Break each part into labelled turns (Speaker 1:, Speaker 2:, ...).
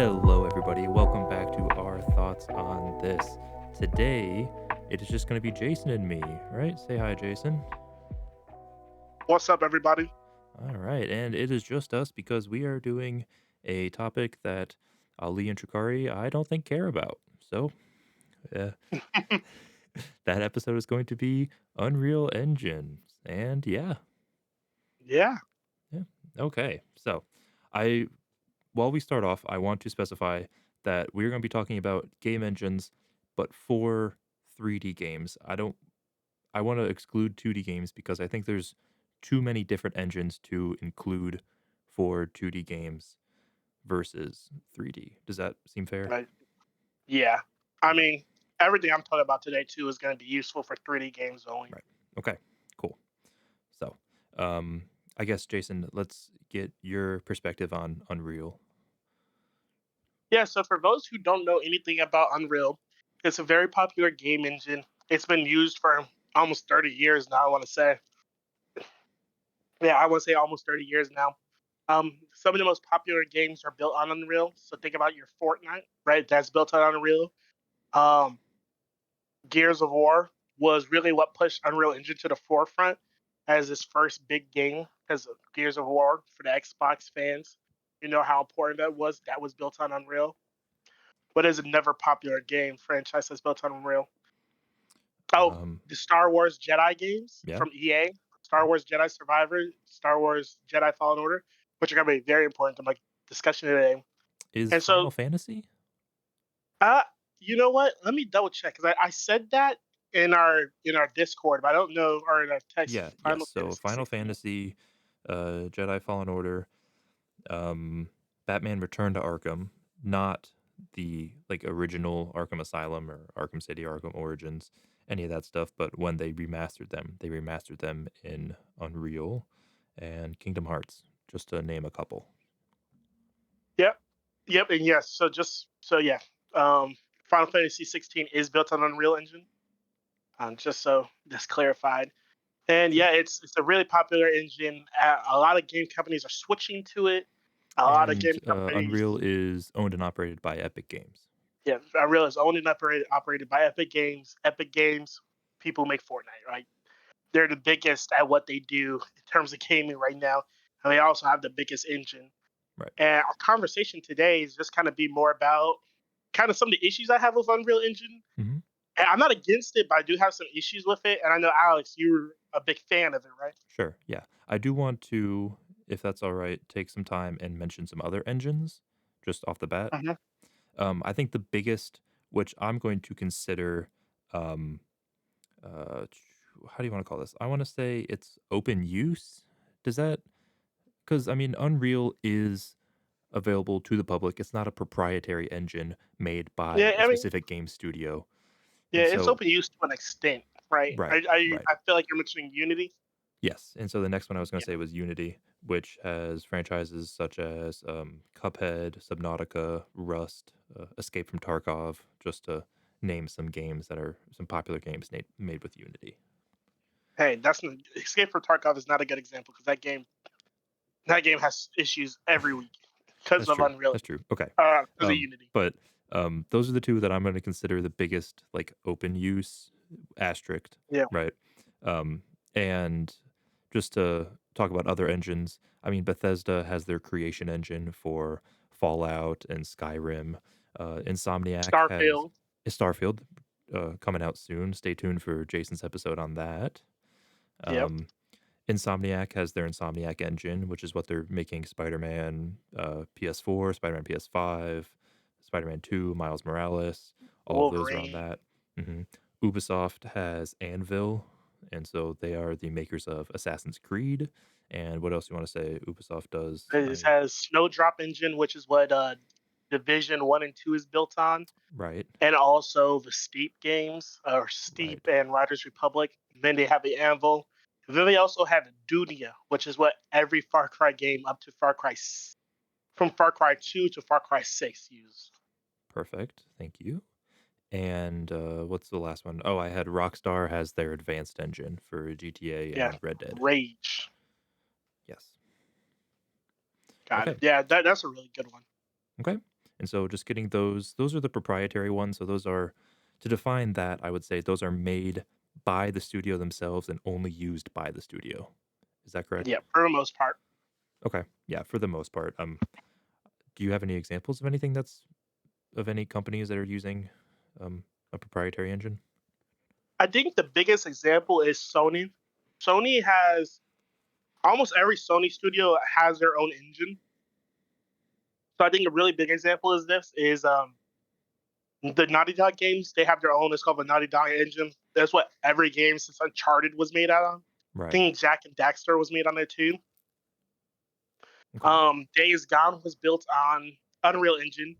Speaker 1: Hello, everybody. Welcome back to our thoughts on this. Today, it is just going to be Jason and me, right? Say hi, Jason.
Speaker 2: What's up, everybody?
Speaker 1: All right, and it is just us because we are doing a topic that Ali and Trikari I don't think care about. So, uh, that episode is going to be Unreal Engine, and
Speaker 2: Yeah,
Speaker 1: yeah, okay. So, I while we start off, I want to specify that we're going to be talking about game engines, but for 3D games. I want to exclude 2D games because I think there's too many different engines to include for 2D games versus 3D. Does that seem fair?
Speaker 2: right. Yeah. I
Speaker 1: Okay.
Speaker 2: mean, everything I'm talking about today too is going to be useful for 3D games only.
Speaker 1: Right. Okay. Cool. So, um, I guess Jason, let's get your perspective on Unreal.
Speaker 2: Yeah. So for those who don't know anything about Unreal, it's a very popular game engine. It's been used for almost 30 years now. I want to say, yeah, I want to say almost 30 years now. Some of the most popular games are built on Unreal. So think about your Fortnite, right? That's built on Unreal. Um, Gears of War was really what pushed Unreal Engine to the forefront as its first big game. Because Gears of War for the Xbox fans, you know how important that was. That was built on Unreal. What is another popular game franchise that's built on Unreal? Oh,
Speaker 1: Um,
Speaker 2: the Star Wars Jedi games
Speaker 1: yeah.
Speaker 2: from EA, Star Wars Jedi Survivor, Star Wars Jedi Fallen Order, which are going to be very important to my discussion today.
Speaker 1: Is
Speaker 2: And so
Speaker 1: Final Fantasy?
Speaker 2: Uh, you know what? Let me double check because I said that in our Discord, but I don't know, or in our text.
Speaker 1: Yeah. Yes.
Speaker 2: Final
Speaker 1: So
Speaker 2: Fantasy
Speaker 1: Final
Speaker 2: 16.
Speaker 1: Fantasy, Jedi Fallen Order, um, Batman Return to Arkham, not the like original Arkham Asylum or Arkham City, Arkham Origins, any of that stuff. But when they remastered them in Unreal and Kingdom Hearts, just to name a couple.
Speaker 2: Yep, yep, and yes. So just so yeah, um, Final Fantasy 16 is built on Unreal Engine. Just so that's clarified. And
Speaker 1: Sure.
Speaker 2: yeah, it's a really popular engine. A lot of game companies are switching to it. A lot of
Speaker 1: And
Speaker 2: game companies,
Speaker 1: Unreal is owned and operated by Epic Games.
Speaker 2: yeah, Unreal is owned and operated by Epic Games. Epic Games, people who make Fortnite, right? They're the biggest at what they do in terms of gaming right now, and they also have the biggest engine.
Speaker 1: Right.
Speaker 2: And our conversation today is just kind of be more about kind of some of the issues I have with Unreal Engine.
Speaker 1: Hmm.
Speaker 2: And I'm not against it, but I do have some issues with it. And I know Alex, you're a big fan of it, right?
Speaker 1: Sure. Yeah. I do want to, if that's all right, take some time and mention some other engines just off the bat.
Speaker 2: Hmm.
Speaker 1: I think the biggest, which I'm going to consider, um, how do you want to call this? I want to say it's open use. Does that? Because I mean, Unreal is available to the public. It's not a proprietary engine made by
Speaker 2: Yeah,
Speaker 1: a
Speaker 2: I mean,
Speaker 1: specific game studio,
Speaker 2: yeah,
Speaker 1: and
Speaker 2: it's
Speaker 1: so
Speaker 2: open use to an extent, right?
Speaker 1: right, right.
Speaker 2: I feel like you're mentioning Unity.
Speaker 1: Yes, and so the next one I was going to
Speaker 2: Yeah.
Speaker 1: say was Unity, which has franchises such as Cuphead, Subnautica, Rust, Escape from Tarkov, just to name some games that are some popular games made with Unity.
Speaker 2: Hey, that's not, Escape from Tarkov is not a good example because that game has issues every week because
Speaker 1: That's
Speaker 2: of
Speaker 1: true.
Speaker 2: Unreal,
Speaker 1: That's true. Okay,
Speaker 2: because of
Speaker 1: um,
Speaker 2: Unity.
Speaker 1: but those are the two that I'm going to consider the biggest like open use asterisk,
Speaker 2: Yeah.
Speaker 1: right? And just to talk about other engines, I mean Bethesda has their creation engine for Fallout and Skyrim. Insomniac has
Speaker 2: Starfield.
Speaker 1: Starfield coming out soon. Stay tuned for Jason's episode on that.
Speaker 2: Yep.
Speaker 1: Um, Insomniac has their Insomniac engine, which is what they're making Spider-Man PS4, Spider-Man PS5, Spider-Man 2, Miles Morales. All of those are on
Speaker 2: Wolverine.
Speaker 1: that. hmm Ubisoft has Anvil, and so they are the makers of Assassin's Creed. And what else you want to say Ubisoft does? I
Speaker 2: It
Speaker 1: mean,
Speaker 2: has Snowdrop Engine, which is what Division 1 and 2 is built on,
Speaker 1: right,
Speaker 2: and also the Steep games, or Steep
Speaker 1: right.
Speaker 2: and Riders Republic. Then they have the Anvil. And then they also have Dunia, which is what every Far Cry game up to from Far Cry 2 to Far Cry 6 use.
Speaker 1: Perfect. Thank you. And what's the last one? Oh, I had Rockstar has their advanced engine for GTA
Speaker 2: Yeah.
Speaker 1: and Red Dead.
Speaker 2: Rage.
Speaker 1: Yes.
Speaker 2: Got
Speaker 1: Okay.
Speaker 2: it. Yeah, that's a really good one.
Speaker 1: Okay. And so just getting those are the proprietary ones. So those are to define that, I would say those are made by the studio themselves and only used by the studio. Is that correct?
Speaker 2: Yeah, for the most part.
Speaker 1: Okay. Yeah, for the most part. Do you have any examples of anything that's of any companies that are using a proprietary engine?
Speaker 2: I think the biggest example is Sony. Sony has almost every Sony studio has their own engine. So I think a really big example is this is the Naughty Dog games. They have their own. It's called the Naughty Dog engine. That's what every game since Uncharted was made out of. I
Speaker 1: Right.
Speaker 2: think Jack and Daxter was made on it too.
Speaker 1: Okay.
Speaker 2: Days Gone was built on Unreal Engine,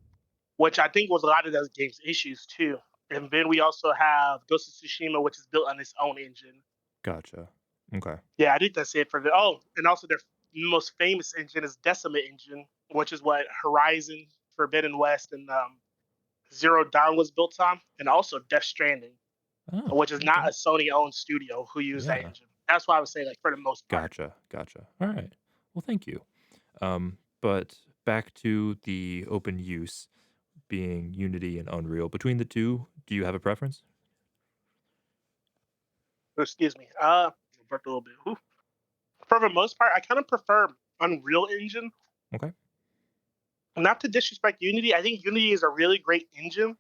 Speaker 2: which I think was a lot of those games' issues too. And then we also have Ghost of Tsushima, which is built on its own engine.
Speaker 1: Gotcha. Okay.
Speaker 2: Yeah, I think that's it for the. Oh, and also their most famous engine is Decimate Engine, which is what Horizon, Forbidden West, and Zero Dawn was built on, and also Death Stranding,
Speaker 1: Oh,
Speaker 2: which is not
Speaker 1: okay.
Speaker 2: a Sony-owned studio who used that
Speaker 1: Yeah.
Speaker 2: engine. That's why I would say, like, for the most part.
Speaker 1: Gotcha. Gotcha. All right. Well, thank you. But back to the open use being Unity and Unreal. Between the two, do you have a preference?
Speaker 2: Excuse me. Burped a little bit. Whew. For the most part, I kind of prefer Unreal Engine.
Speaker 1: Okay.
Speaker 2: Not to disrespect Unity, I think Unity is a really great engine,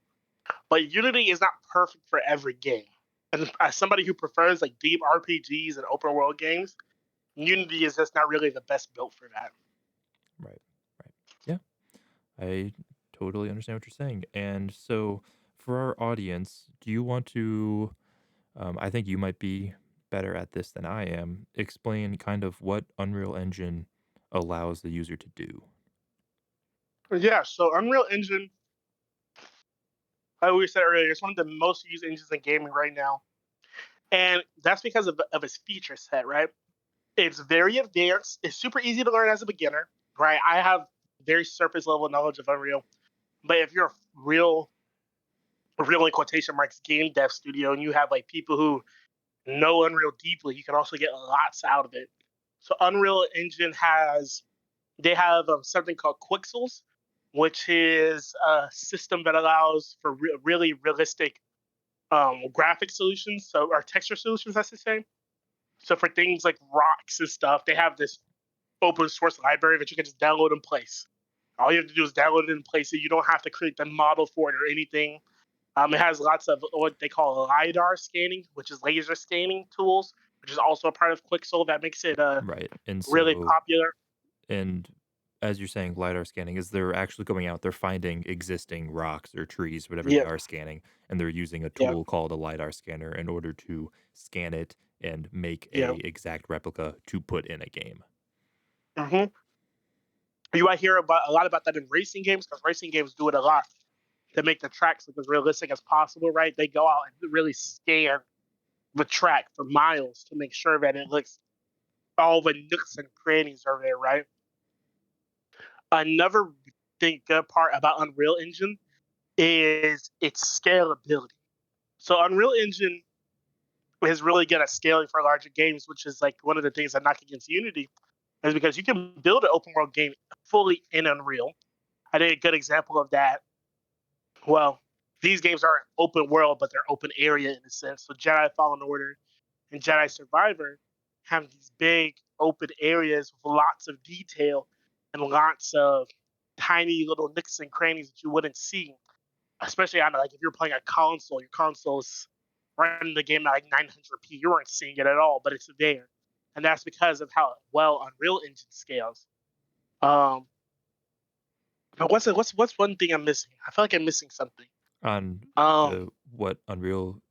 Speaker 2: but Unity is not perfect for every game. And as somebody who prefers like deep RPGs and open world games, Unity is just not really the best built for that.
Speaker 1: Right. Right. Yeah. I totally understand what you're saying. And so, for our audience, do you want to? I think you might be better at this than I am. Explain kind of what Unreal Engine allows the user to do.
Speaker 2: Yeah, so Unreal Engine, like we said earlier, it's one of the most used engines in gaming right now. And that's because of its feature set, right? It's very advanced. It's super easy to learn as a beginner, right? I have very surface level knowledge of Unreal. But if you're a real in quotation marks game dev studio and you have like people who know Unreal deeply, you can also get lots out of it. So Unreal Engine has they have something called Quixels, which is a system that allows for really realistic graphic solutions, so or texture solutions, I should say. So for things like rocks and stuff, they have this open source library that you can just download and place. All you have to do is download it and place it. You don't have to create the model for it or anything. It has lots of what they call LiDAR scanning, which is laser scanning tools, which is also a part of Quixel that makes it
Speaker 1: Right. And
Speaker 2: really
Speaker 1: so,
Speaker 2: popular.
Speaker 1: and as you're saying, LiDAR scanning is they're actually going out, they're finding existing rocks or trees, whatever they
Speaker 2: Yeah,
Speaker 1: are scanning, and they're using a
Speaker 2: yeah,
Speaker 1: tool called a LiDAR scanner in order to scan it and make
Speaker 2: yeah.
Speaker 1: a exact replica to put in a game.
Speaker 2: hmm You might hear about a lot about that in racing games because racing games do it a lot to make the tracks look as realistic as possible. Right? They go out and really scan the track for miles to make sure that it looks all the nooks and crannies are there. Right? Another good part about Unreal Engine is its scalability. So Unreal Engine is really good at scaling for larger games, which is like one of the things I knock against Unity, is because you can build an open world game fully in Unreal. I think a good example of that. Well, these games aren't open world, but they're open area in a sense. So Jedi Fallen Order and Jedi Survivor have these big open areas with lots of detail and lots of tiny little nooks and crannies that you wouldn't see, especially on like if you're playing a console, your console's running the game at like 900p, you weren't seeing it at all, but it's there, and that's because of how well Unreal Engine scales. Um, but what's one thing I'm missing? I feel like I'm missing something.
Speaker 1: On
Speaker 2: Um,
Speaker 1: the what Unreal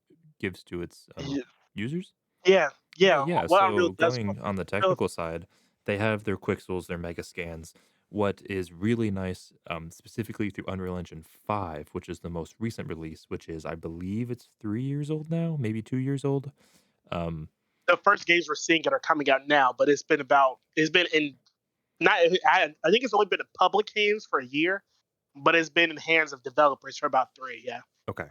Speaker 1: gives to its
Speaker 2: y-
Speaker 1: users?
Speaker 2: yeah,
Speaker 1: Okay,
Speaker 2: yeah.
Speaker 1: yeah.
Speaker 2: What Unreal
Speaker 1: So
Speaker 2: does for
Speaker 1: going on the
Speaker 2: Unreal,
Speaker 1: technical side, they have their Quixels, their Mega Scans. What is really nice, specifically through Unreal Engine 5, which is the most recent release, which is, I believe it's 3 years old now, maybe 2 years old. Um,
Speaker 2: the first games we're seeing that are coming out now, but it's been in not I think it's only been in public hands for a year, but it's been in hands of developers for about three. Yeah.
Speaker 1: okay.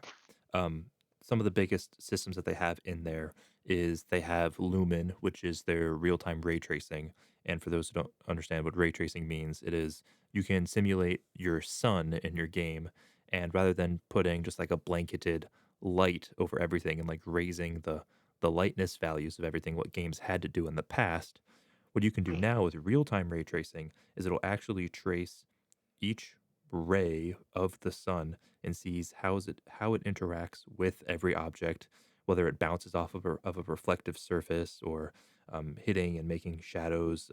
Speaker 1: Um, some of the biggest systems that they have in there is they have Lumen, which is their real time ray tracing. And for those who don't understand what ray tracing means, it is you can simulate your sun in your game, and rather than putting just like a blanketed light over everything and like raising the lightness values of everything what games had to do in the past, what you can do now with real-time ray tracing is it'll actually trace each ray of the sun and sees how it interacts with every object, whether it bounces off of a reflective surface or hitting and making shadows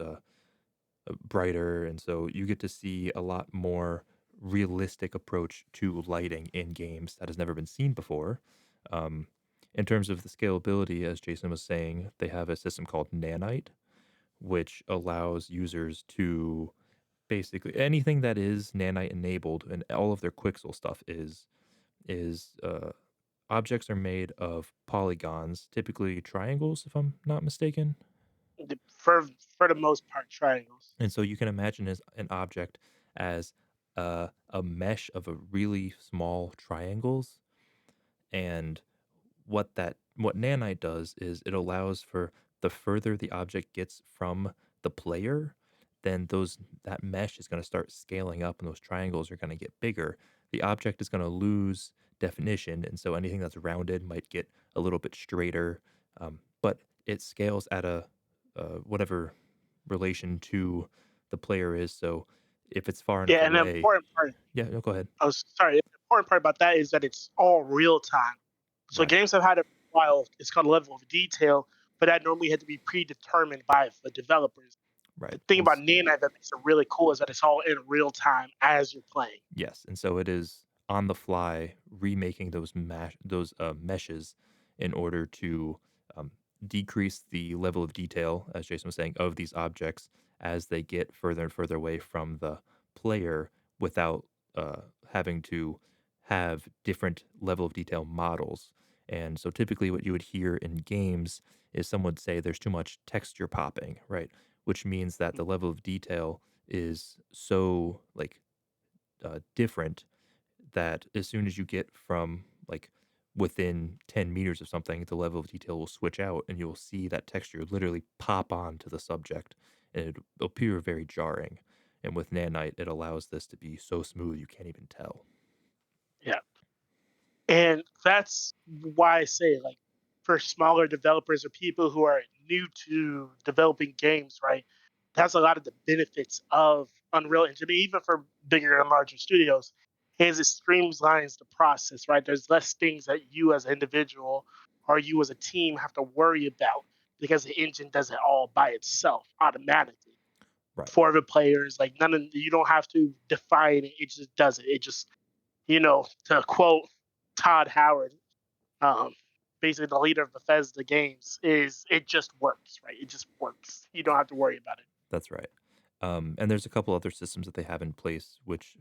Speaker 1: brighter. And so you get to see a lot more realistic approach to lighting in games that has never been seen before. Um, in terms of the scalability, as Jason was saying, they have a system called Nanite, which allows users to basically anything that is nanite enabled, and all of their Quixel stuff is objects are made of polygons, typically triangles, if I'm not mistaken.
Speaker 2: For the most part, triangles.
Speaker 1: And so you can imagine as an object as a mesh of a really small triangles. And what nanite does is it allows for the further the object gets from the player, then those that mesh is going to start scaling up and those triangles are going to get bigger. The object is going to lose definition, and so anything that's rounded might get a little bit straighter, but it scales at a whatever relation to the player is. So if it's far enough
Speaker 2: Yeah, and the
Speaker 1: away,
Speaker 2: important part
Speaker 1: yeah, no, go ahead.
Speaker 2: oh, sorry, the important part about that is that it's all real time. So
Speaker 1: Right,
Speaker 2: games have had a while, it's called level of detail, but that normally had to be predetermined by the developers. The
Speaker 1: right.
Speaker 2: thing about Nina that makes it really cool is that it's all in real time as you're playing.
Speaker 1: Yes, and so it is on the fly remaking those meshes in order to um, decrease the level of detail, as Jason was saying, of these objects as they get further and further away from the player without having to have different level of detail models. And so typically what you would hear in games is someone would say there's too much texture popping, right? Which means that the level of detail is so like different that as soon as you get from like within 10 meters of something, the level of detail will switch out and you'll see that texture literally pop onto the subject and it'll appear very jarring. And with Nanite, it allows this to be so smooth you can't even tell.
Speaker 2: Yeah. And that's why I say, like, for smaller developers or people who are new to developing games, right? That's a lot of the benefits of Unreal Engine, even for bigger and larger studios, is it streamlines the process, right? There's less things that you as an individual or you as a team have to worry about because the engine does it all by itself automatically.
Speaker 1: Right.
Speaker 2: For the players, like none of you don't have to define it, it just does it. It just, to quote Todd Howard, um, basically the leader of Bethesda Games, is it just works, right? It just works. You don't have to worry about it.
Speaker 1: That's right. And there's a couple other systems that they have in place, which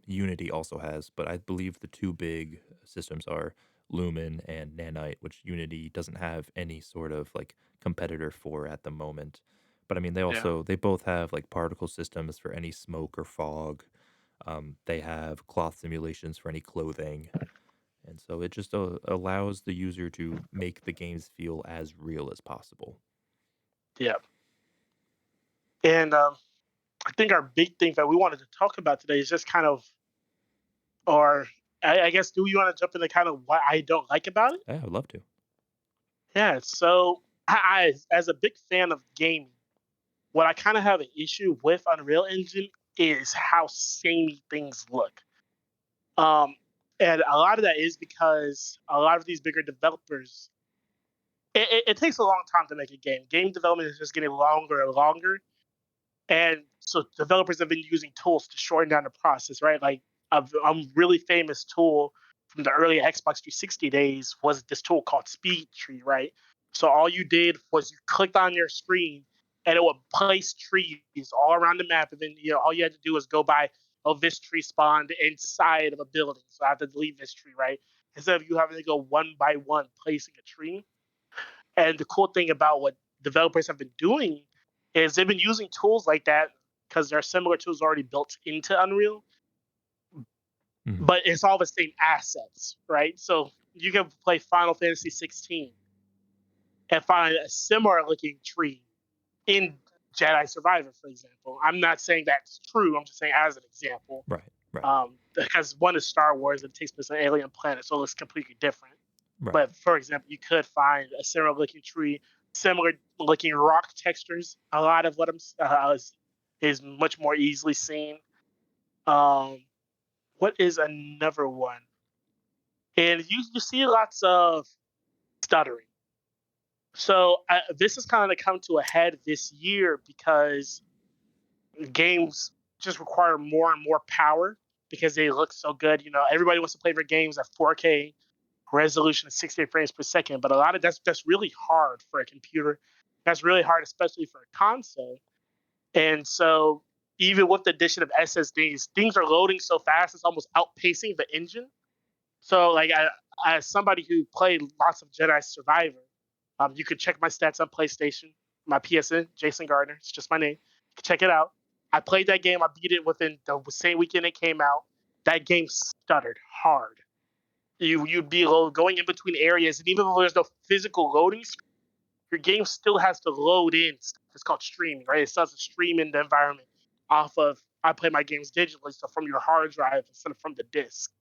Speaker 1: Unity also has, but I believe the two big systems are Lumen and Nanite, which Unity doesn't have any sort of like competitor for at the moment. But I mean,
Speaker 2: Yeah,
Speaker 1: they both have like particle systems for any smoke or fog. They have cloth simulations for any clothing, and so it just allows the user to make the games feel as real as possible.
Speaker 2: yeah. And I think our big thing that we wanted to talk about today is just kind of, or I guess, do you want to jump into kind of what I don't like about it?
Speaker 1: Yeah, I'd love to.
Speaker 2: Yeah. So as a big fan of gaming, what I kind of have an issue with Unreal Engine is how samey things look. Um, and a lot of that is because a lot of these bigger developers, it takes a long time to make a game. Game development is just getting longer and longer, and so developers have been using tools to shorten down the process, right? Like a really famous tool from the early Xbox 360 days was this tool called Speed Tree, right? So all you did was you clicked on your screen and it would place trees all around the map, and then all you had to do was go by, oh, this tree spawned inside of a building, so I have to delete this tree, right? Instead of you having to go one by one placing a tree. And the cool thing about what developers have been doing is they've been using tools like that because there are similar tools already built into Unreal,
Speaker 1: Mhm.
Speaker 2: but it's all the same assets, right? So you can play Final Fantasy 16 and find a similar looking tree in Jedi Survivor, for example. I'm not saying that's true. I'm just saying as an example.
Speaker 1: Right, right,
Speaker 2: Because one is Star Wars and it takes place on an alien planet, so it looks completely different.
Speaker 1: right,
Speaker 2: But for example, you could find a similar looking tree, similar looking rock textures. A lot of what is much more easily seen. Um, what is another one? And you see lots of stuttering. So this is kind of come to a head this year because games just require more and more power because they look so good. You know, everybody wants to play their games at 4K resolution of 60 frames per second, but a lot of that's really hard for a computer. That's really hard, especially for a console. And so, even with the addition of SSDs, things are loading so fast it's almost outpacing the engine. So, like, as somebody who played lots of Jedi Survivor, you could check my stats on PlayStation, my PSN, Jason Gardner. It's just my name. You can check it out. I played that game. I beat it within the same weekend it came out. That game stuttered hard. You'd be going in between areas, and even though there's no physical loading, your game still has to load in. It's called streaming, right? It starts to stream in the environment off of. I play my games digitally, so from your hard drive instead of from the disk.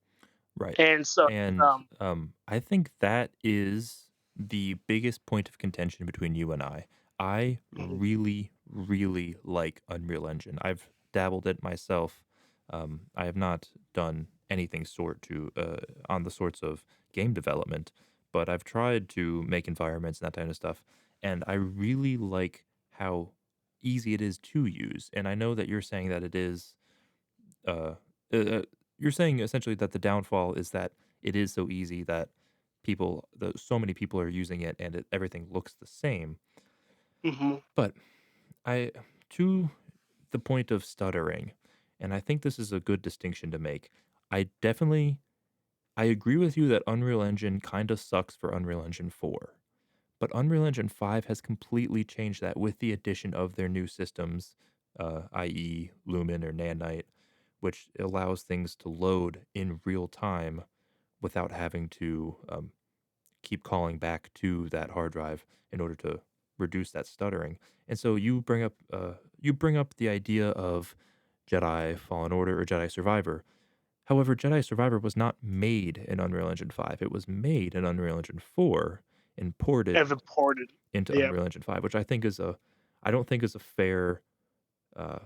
Speaker 1: right.
Speaker 2: And so,
Speaker 1: And,
Speaker 2: um,
Speaker 1: I think that is the biggest point of contention between you and I. I
Speaker 2: mhm,
Speaker 1: really, really like Unreal Engine. I've dabbled it myself. I have not done anything on the sorts of game development, but I've tried to make environments and that kind of stuff, and I really like how easy it is to use, and I know that you're saying that it is uh, uh, uh, you're saying essentially that the downfall is that it is so easy that so many people are using it and everything looks the same.
Speaker 2: mhm.
Speaker 1: But I, to the point of stuttering, and I think this is a good distinction to make. I definitely, I agree with you that Unreal Engine kind of sucks for Unreal Engine 4. But Unreal Engine 5 has completely changed that with the addition of their new systems, i.e., Lumen or Nanite, which allows things to load in real time without having to keep calling back to that hard drive in order to reduce that stuttering. And so you bring up the idea of Jedi Fallen Order or Jedi Survivor. However, Jedi Survivor was not made in Unreal Engine 5. It was made in Unreal Engine 4 and ported
Speaker 2: Have imported.
Speaker 1: into
Speaker 2: Yeah.
Speaker 1: Unreal Engine 5, which I don't think is a fair uh,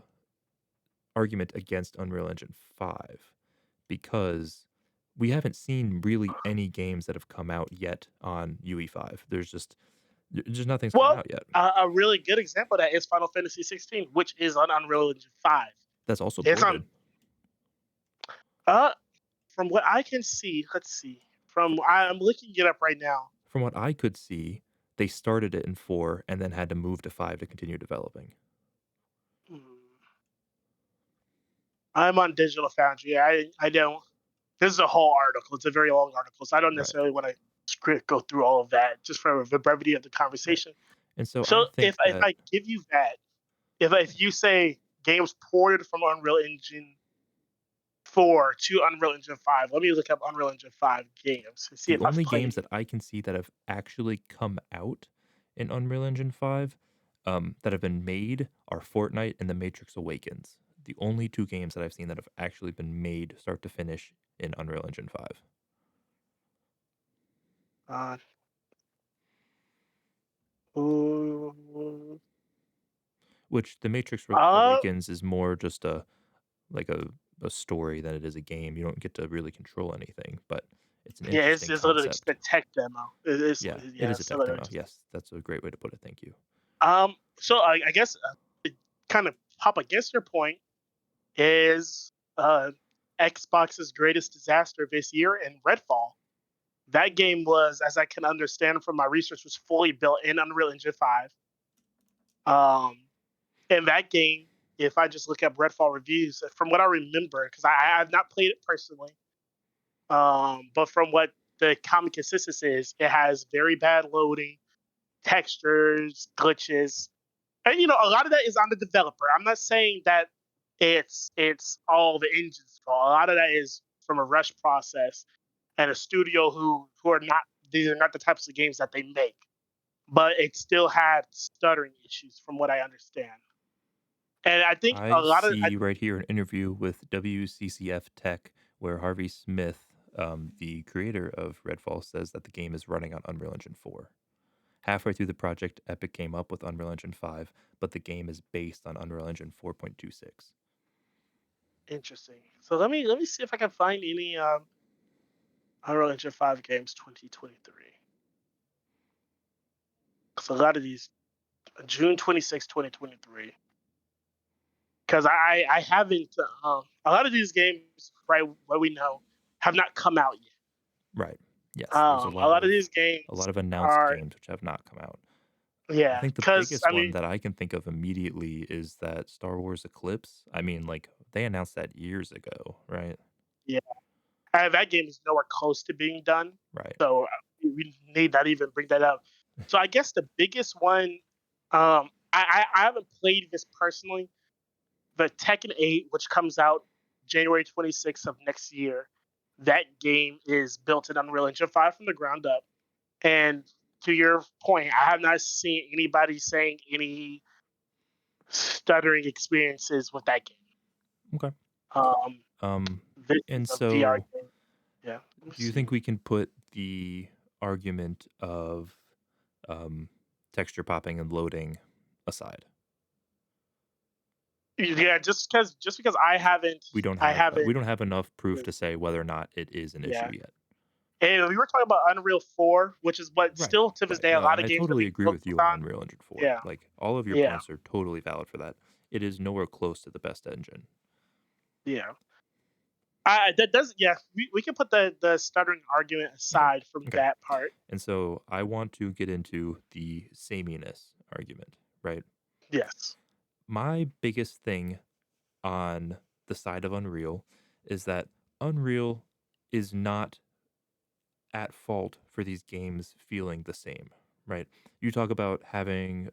Speaker 1: argument against Unreal Engine 5 because we haven't seen really any games that have come out yet on UE5. There's nothing's come
Speaker 2: Well,
Speaker 1: out yet.
Speaker 2: a really good example of that is Final Fantasy 16, which is on Unreal Engine 5.
Speaker 1: That's also
Speaker 2: It's on.
Speaker 1: ported.
Speaker 2: Uh, from what I can see, let's see. I'm looking it up right now.
Speaker 1: From what I could see, they started it in 4 and then had to move to 5 to continue developing.
Speaker 2: Hmm. I'm on Digital Foundry. I don't. This is a whole article. It's a very long article, so I don't
Speaker 1: Right.
Speaker 2: necessarily want to go through all of that just for the brevity of the
Speaker 1: Right.
Speaker 2: conversation.
Speaker 1: And so I
Speaker 2: So
Speaker 1: think
Speaker 2: if
Speaker 1: that
Speaker 2: I give you that, if you say games ported from Unreal Engine 4 to Unreal Engine 5, let me look up Unreal Engine 5 games and see
Speaker 1: the
Speaker 2: if I've
Speaker 1: only
Speaker 2: played
Speaker 1: games
Speaker 2: any.
Speaker 1: that I can see that have actually come out in Unreal Engine 5, that have been made are Fortnite and The Matrix Awakens. The only 2 games that I've seen that have actually been made start to finish in Unreal Engine 5,
Speaker 2: Uh, ooh,
Speaker 1: which The Matrix
Speaker 2: uh,
Speaker 1: Awakens is more just like a story than it is a game. You don't get to really control anything, but it's an
Speaker 2: yeah,
Speaker 1: interesting
Speaker 2: it's literally just
Speaker 1: concept.
Speaker 2: a tech demo.
Speaker 1: Yeah, it
Speaker 2: Yeah,
Speaker 1: is a
Speaker 2: it's
Speaker 1: tech
Speaker 2: literally
Speaker 1: demo.
Speaker 2: just.
Speaker 1: Yes, that's a great way to put it. Thank you.
Speaker 2: So I guess to kind of pop against your point is Xbox's greatest disaster this year in Redfall. That game was, as I can understand from my research, was fully built in Unreal Engine 5. Um, and that game, if I just look up Redfall reviews, from what I remember, because I have not played it personally, but from what the common consensus is, it has very bad loading, textures, glitches, and a lot of that is on the developer. I'm not saying that it's all the engine's fault. A lot of that is from a rush process and a studio who are not these are not the types of games that they make. But it still had stuttering issues from what I understand. And I think a
Speaker 1: I
Speaker 2: lot of I
Speaker 1: see right here an interview with WCCF Tech where Harvey Smith, the creator of Redfall, says that the game is running on Unreal Engine 4. Halfway through the project, Epic came up with Unreal Engine 5, but the game is based on Unreal Engine 4.26.
Speaker 2: Interesting. So let me see if I can find any Unreal Engine 5 games 2023. Because a lot of these June 26, 2023. Because I haven't a lot of these games, right, what we know, have not come out yet.
Speaker 1: Right. Yes, there's
Speaker 2: A lot of these
Speaker 1: a
Speaker 2: games
Speaker 1: lot of announced
Speaker 2: are,
Speaker 1: games which have not come out. I
Speaker 2: yeah.
Speaker 1: think the
Speaker 2: Because
Speaker 1: biggest
Speaker 2: I
Speaker 1: one
Speaker 2: mean,
Speaker 1: that I can think of immediately is that Star Wars Eclipse. I mean, like, they announced that years ago, right?
Speaker 2: yeah, that game is nowhere close to being done.
Speaker 1: Right.
Speaker 2: So we need not even bring that up. So I guess the biggest one, I haven't played this personally, but Tekken 8, which comes out January 26th of next year, that game is built in Unreal Engine 5 from the ground up. And to your point, I have not seen anybody saying any stuttering experiences with that game.
Speaker 1: Okay.
Speaker 2: Um,
Speaker 1: Um,
Speaker 2: this is
Speaker 1: and
Speaker 2: a VR
Speaker 1: so
Speaker 2: game. Yeah, let me
Speaker 1: do you think
Speaker 2: see.
Speaker 1: we can put the argument of um, texture popping and loading aside?
Speaker 2: Yeah, just because
Speaker 1: We
Speaker 2: I haven't.
Speaker 1: don't have enough proof to say whether or not it is an issue
Speaker 2: Yeah,
Speaker 1: yet.
Speaker 2: and we were talking about Unreal 4, which is what
Speaker 1: Right.
Speaker 2: still to this
Speaker 1: Right.
Speaker 2: day a
Speaker 1: No,
Speaker 2: lot
Speaker 1: and
Speaker 2: of
Speaker 1: I
Speaker 2: games are
Speaker 1: totally
Speaker 2: being
Speaker 1: agree
Speaker 2: built
Speaker 1: with you on
Speaker 2: on.
Speaker 1: Unreal Engine 4.
Speaker 2: Yeah,
Speaker 1: Like, all of your
Speaker 2: yeah,
Speaker 1: points are totally valid for that. It is nowhere close to the best engine.
Speaker 2: yeah. That does, yeah. We can put the stuttering argument
Speaker 1: Okay.
Speaker 2: aside from
Speaker 1: Okay.
Speaker 2: that part.
Speaker 1: And so I want to get into the sameness argument, right?
Speaker 2: Yes.
Speaker 1: My biggest thing on the side of Unreal is that Unreal is not at fault for these games feeling the same, right? You talk about having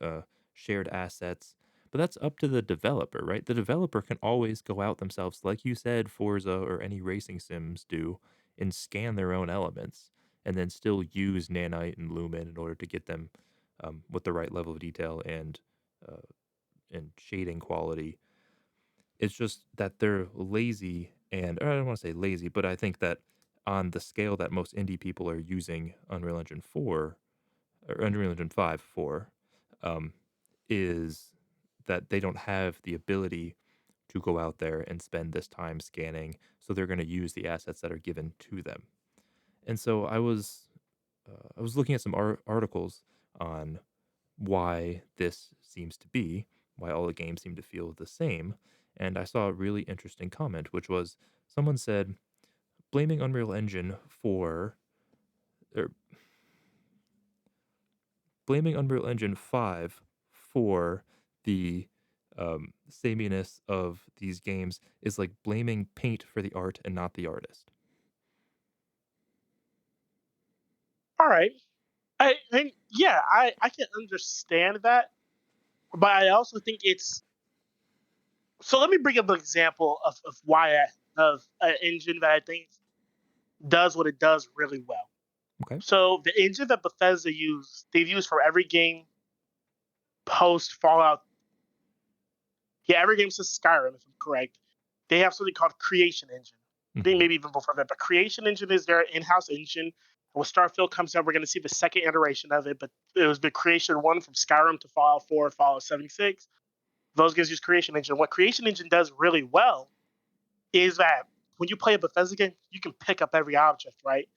Speaker 1: shared assets, but that's up to the developer, right? The developer can always go out themselves, like you said, Forza or any racing sims do, and scan their own elements, and then still use Nanite and Lumen in order to get them with the right level of detail uh, and shading quality. It's just that they're lazy, and or I don't want to say lazy, but I think that on the scale that most indie people are using Unreal Engine 4 or Unreal Engine 5 for, um, is that they don't have the ability to go out there and spend this time scanning. So they're going to use the assets that are given to them. And so I was looking at some articles on why this seems to be, why all the games seem to feel the same. And I saw a really interesting comment, which was someone said, blaming Unreal Engine for, or blaming Unreal Engine 5 for the sameness of these games is like blaming paint for the art and not the artist.
Speaker 2: All right. Yeah, I can understand that, but I also think it's, so let me bring up an example of why of an engine that I think does what it does really well.
Speaker 1: Okay.
Speaker 2: So the engine that they've used for every game post Fallout, yeah, every game since Skyrim, if I'm correct. They have something called Creation Engine. I think
Speaker 1: Hmm.
Speaker 2: maybe even before that, but Creation Engine is their in-house engine. When Starfield comes out, we're going to see the second iteration of it. But it was the Creation One from Skyrim to Fallout 4, Fallout 76. Those games use Creation Engine. What Creation Engine does really well is that when you play a Bethesda game, you can pick up every object, right?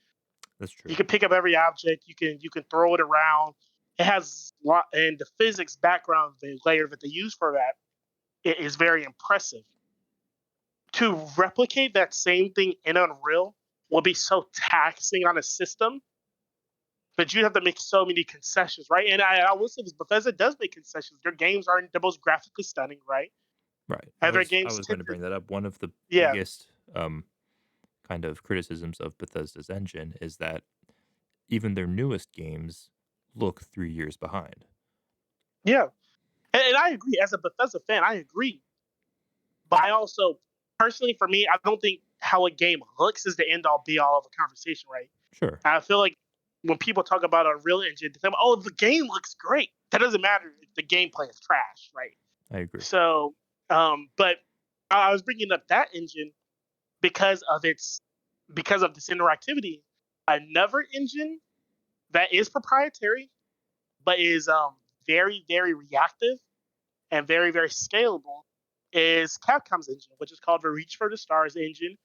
Speaker 1: That's
Speaker 2: You
Speaker 1: true.
Speaker 2: can pick up every object. You can throw it around. It has lot, and the physics background, the layer that they use for that, it is very impressive. To replicate that same thing in Unreal will be so taxing on a system that you have to make so many concessions, right? And I will say this: Bethesda does make concessions. Their games aren't the most graphically stunning, right?
Speaker 1: Right.
Speaker 2: And their
Speaker 1: I
Speaker 2: games
Speaker 1: was going
Speaker 2: tend
Speaker 1: to
Speaker 2: to,
Speaker 1: bring that up. One of the
Speaker 2: yeah,
Speaker 1: biggest kind of criticisms of Bethesda's engine is that even their newest games look 3 years behind.
Speaker 2: yeah. And I agree. As a Bethesda fan, I agree. But I also, personally, for me, I don't think how a game looks is the end all be all of a conversation, right?
Speaker 1: Sure,
Speaker 2: I feel like when people talk about a real engine, they say, "Oh, the game looks great." That doesn't matter if the gameplay is trash, right?
Speaker 1: I agree.
Speaker 2: So But I was bringing up that engine because of this interactivity. Another engine that is proprietary but is very very reactive and very very scalable is Capcom's engine, which is called the Reach for the Stars engine,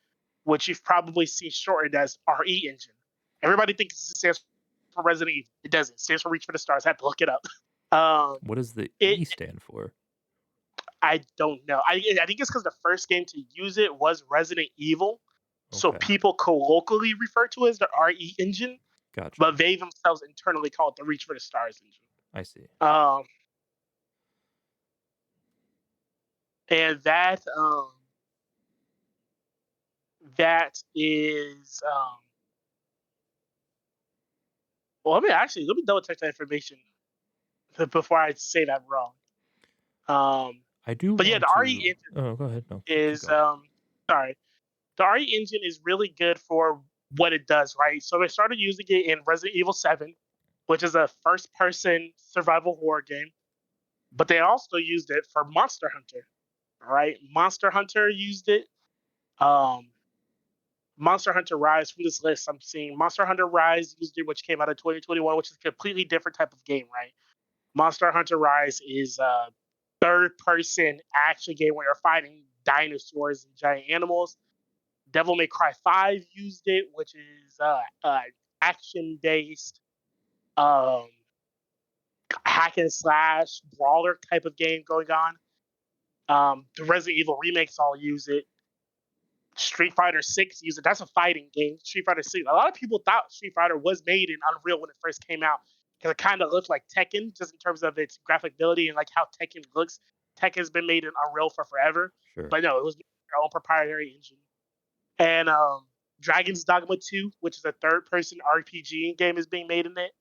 Speaker 2: which you've probably seen shortened as RE engine. Everybody thinks it stands for Resident Evil. It doesn't. It stands for Reach for the Stars. I had to look it up. Um,
Speaker 1: What does the
Speaker 2: it
Speaker 1: E stand for?
Speaker 2: I don't know. I think it's because the first game to use it was Resident Evil, so
Speaker 1: Okay,
Speaker 2: people colloquially refer to it as the RE engine,
Speaker 1: gotcha.
Speaker 2: but they themselves internally call it the Reach for the Stars engine.
Speaker 1: I see.
Speaker 2: Um, and that is well. Let me double check that information before I say that wrong. Um,
Speaker 1: I do
Speaker 2: but yeah,
Speaker 1: want
Speaker 2: the RE
Speaker 1: to.
Speaker 2: engine
Speaker 1: Oh, go ahead. No, keep
Speaker 2: is
Speaker 1: going.
Speaker 2: sorry. The RE engine is really good for what it does, right? So they started using it in Resident Evil 7, which is a first person survival horror game, but they also used it for Monster Hunter, right? Monster Hunter used it. Um, Monster Hunter Rise from this list, I'm seeing Monster Hunter Rise used it, which came out in 2021, which is a completely different type of game, right? Monster Hunter Rise is a third person action game where you're fighting dinosaurs and giant animals. Devil May Cry 5 used it, which is action based um, hack and slash brawler type of game going on. The Resident Evil remakes all use it. Street Fighter 6 use it. That's a fighting game. Street Fighter 6. A lot of people thought Street Fighter was made in Unreal when it first came out because it kind of looked like Tekken, just in terms of its graphic ability and like how Tekken looks. Tekken's been made in Unreal for forever,
Speaker 1: Sure.
Speaker 2: but no, it was their own proprietary engine. And Dragon's Dogma 2, which is a third-person RPG game, is being made in it.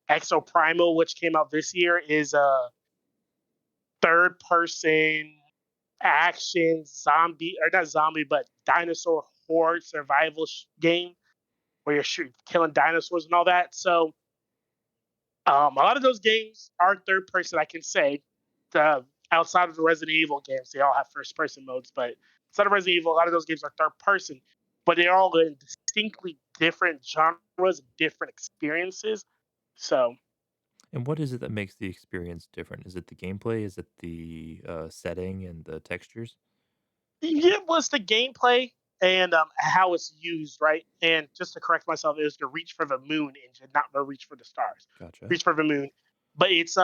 Speaker 2: Exo Primal, which came out this year, is a third-person action zombie, or not zombie, but dinosaur horde survival game where you're killing dinosaurs and all that. So a lot of those games are third person. I can say, the outside of the Resident Evil games, they all have first person modes, but outside of Resident Evil, a lot of those games are third person. But they're all in distinctly different genres, different experiences. So
Speaker 1: And what is it that makes the experience different? Is it the gameplay? Is it the setting and the textures?
Speaker 2: it was the gameplay and how it's used, right? And just to correct myself, it was the Reach for the Moon engine, not the Reach for the Stars.
Speaker 1: Gotcha.
Speaker 2: Reach for the Moon, but it's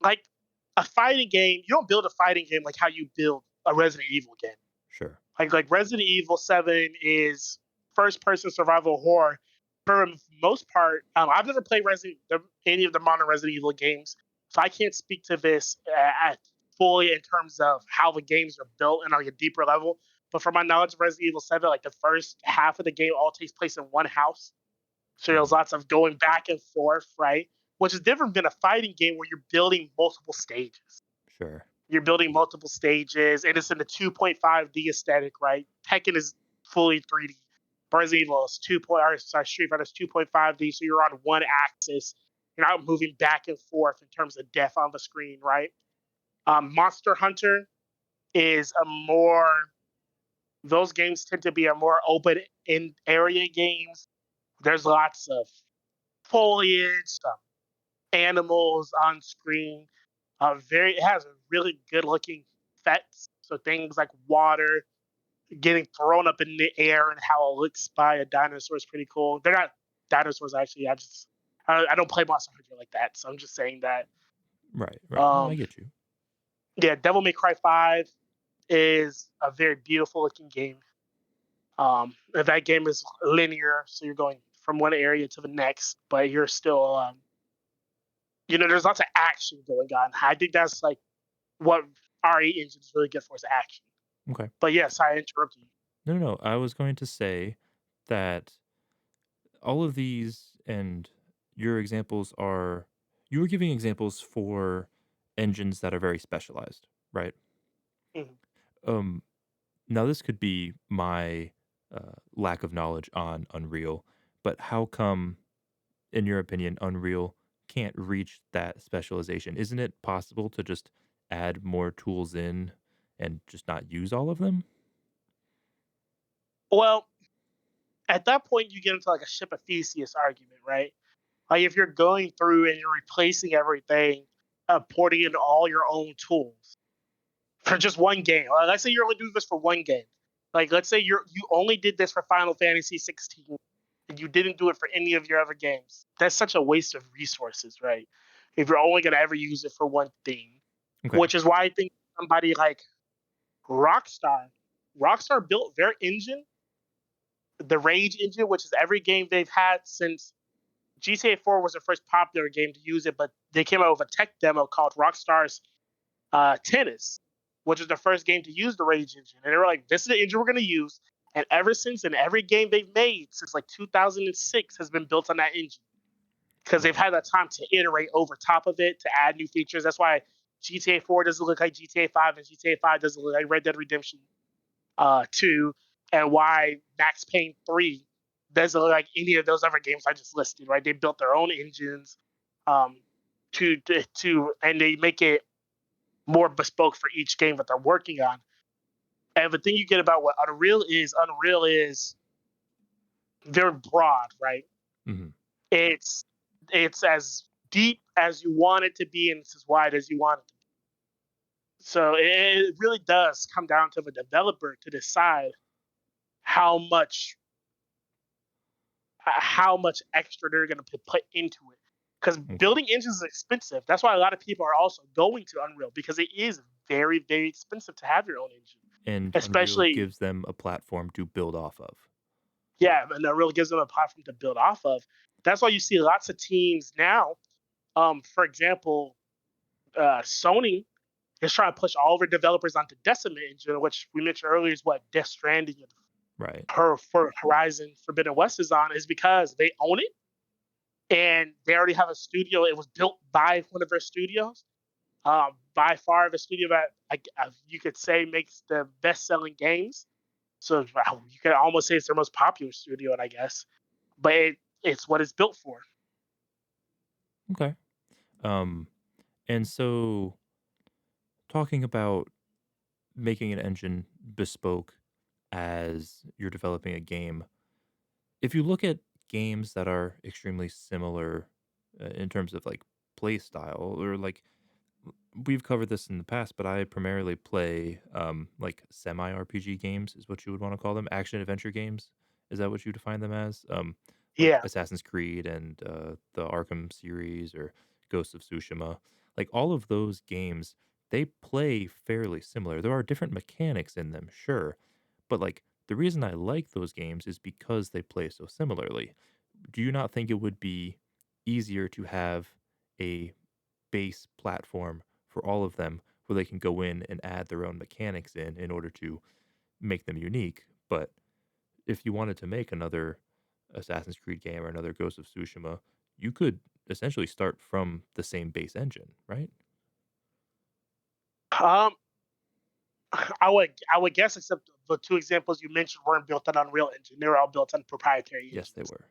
Speaker 2: like a fighting game. You don't build a fighting game like how you build a Resident Evil game.
Speaker 1: Sure.
Speaker 2: Like Resident Evil 7 is first person survival horror. For the most part, I've never played any of the modern Resident Evil games, so I can't speak to this fully in terms of how the games are built and on like a deeper level. But from my knowledge of Resident Evil 7, like the first half of the game all takes place in one house. So there's
Speaker 1: Mm,
Speaker 2: lots of going back and forth, right? Which is different than a fighting game where you're building multiple stages.
Speaker 1: sure.
Speaker 2: You're building multiple stages, and it's in the 2.5D aesthetic, right? Tekken is fully 3D. Resident Evil is 2. Or, sorry, Street Fighter is 2.5D, so you're on one axis. You're not moving back and forth in terms of depth on the screen, right? Monster Hunter is a more. Those games tend to be a more open in area games. There's lots of foliage, animals on screen. It has a really good looking effects. So things like water getting thrown up in the air and how it looks by a dinosaur is pretty cool. They're not dinosaurs actually. I don't play Monster Hunter like that, so I'm just saying that.
Speaker 1: Right, right. No, I
Speaker 2: Um,
Speaker 1: get you.
Speaker 2: yeah, Devil May Cry 5 is a very beautiful looking game. And that game is linear, so you're going from one area to the next, but you're still there's lots of action going on. I think that's like what RE engine is really good for is action.
Speaker 1: Okay.
Speaker 2: But yes, I interrupted you.
Speaker 1: No, no, no. I was going to say that all of these and your examples are you were giving examples for engines that are very specialized, right?
Speaker 2: Mhm.
Speaker 1: Um, Now this could be my lack of knowledge on Unreal, but how come, in your opinion, Unreal can't reach that specialization? Isn't it possible to just add more tools in and just not use all of them?
Speaker 2: Well, at that point, you get into like a ship of Theseus argument, right? Like if you're going through and you're replacing everything, porting in all your own tools for just one game. Let's say you're only doing this for one game. Like let's say you only did this for Final Fantasy 16 and you didn't do it for any of your other games. That's such a waste of resources, right? If you're only gonna ever use it for one thing.
Speaker 1: Okay.
Speaker 2: Which is why I think somebody like Rockstar, Rockstar built their engine, the Rage engine, which is every game they've had since GTA 4 was the first popular game to use it, but they came out with a tech demo called Rockstar's Tennis, which is the first game to use the Rage engine. And they were like, this is the engine we're going to use. And ever since, in every game they've made since like 2006 has been built on that engine because they've
Speaker 1: Right.
Speaker 2: had that time to iterate over top of it to add new features. That's why GTA 4 doesn't look like GTA 5 and GTA 5 doesn't look like Red Dead Redemption 2, and why Max Payne 3 doesn't look like any of those other games I just listed. Right, they built their own engines um, and they make it more bespoke for each game that they're working on. And the thing you get about what Unreal is very broad, right?
Speaker 1: Mhm.
Speaker 2: It's it's as deep as you want it to be, and it's as wide as you want it to be. So it really does come down to the developer to decide how much how much extra they're going to put into it. Because
Speaker 1: Okay.
Speaker 2: building engines is expensive. That's why a lot of people are also going to Unreal because it is very, very expensive to have your own engine.
Speaker 1: And Unreal
Speaker 2: Especially,
Speaker 1: gives them a platform to build off of.
Speaker 2: yeah, and Unreal gives them a platform to build off of. That's why you see lots of teams now. For example, Sony is trying to push all of their developers onto Decima engine, which we mentioned earlier is what Death Stranding and
Speaker 1: Right.
Speaker 2: her for Horizon Forbidden West is on, is because they own it and they already have a studio. It was built by one of their studios. By far, the studio that you could say makes the best-selling games. So wow, you could almost say it's their most popular studio, I guess. But it's what it's built for.
Speaker 1: Okay. Um, and so talking about making an engine bespoke as you're developing a game, if you look at games that are extremely similar in terms of like play style or like we've covered this in the past, but I primarily play like semi RPG games is what you would want to call them, action adventure games. Is that what you define them as? Like
Speaker 2: Yeah.
Speaker 1: Assassin's Creed and the Arkham series or Ghost of Tsushima. Like all of those games, they play fairly similar. There are different mechanics in them, sure, but like the reason I like those games is because they play so similarly. Do you not think it would be easier to have a base platform for all of them where they can go in and add their own mechanics in order to make them unique? But if you wanted to make another Assassin's Creed game or another Ghost of Tsushima, you could essentially start from the same base engine, right?
Speaker 2: Um, I would guess, except the two examples you mentioned weren't built on Unreal Engine. They were all built on proprietary
Speaker 1: Yes, they
Speaker 2: engines.
Speaker 1: were.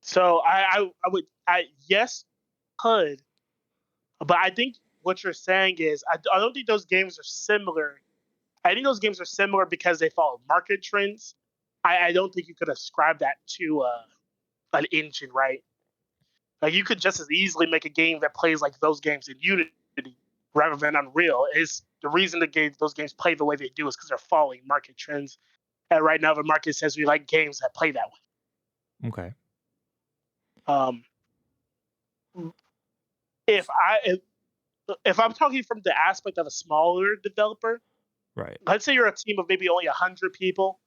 Speaker 2: So I would I yes could, but I think what you're saying is I don't think those games are similar. I think those games are similar because they follow market trends. I don't think you could ascribe that to an engine, right? Like you could just as easily make a game that plays like those games in Unity rather than Unreal. Is the reason those games play the way they do is because they're following market trends. And right now, the market says we like games that play that way.
Speaker 1: Okay.
Speaker 2: Um, if I if I'm talking from the aspect of a smaller developer,
Speaker 1: Right.
Speaker 2: let's say you're a team of maybe only 100 people,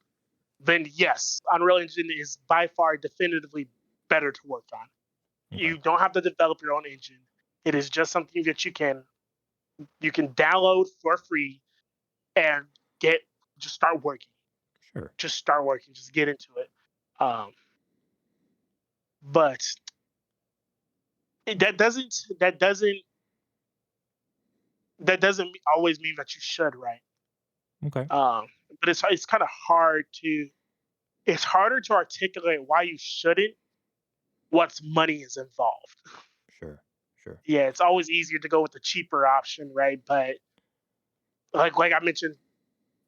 Speaker 2: then yes, Unreal Engine is by far definitively better to work on.
Speaker 1: Okay.
Speaker 2: You don't have to develop your own engine. It is just something that you can download for free and get just start working.
Speaker 1: Sure.
Speaker 2: Just start working. Just get into it. Um, but that doesn't always mean that you should, right?
Speaker 1: Okay.
Speaker 2: But it's kind of hard to it's harder to articulate why you shouldn't once money is involved.
Speaker 1: Sure. sure.
Speaker 2: Yeah, it's always easier to go with the cheaper option, right? But like I mentioned,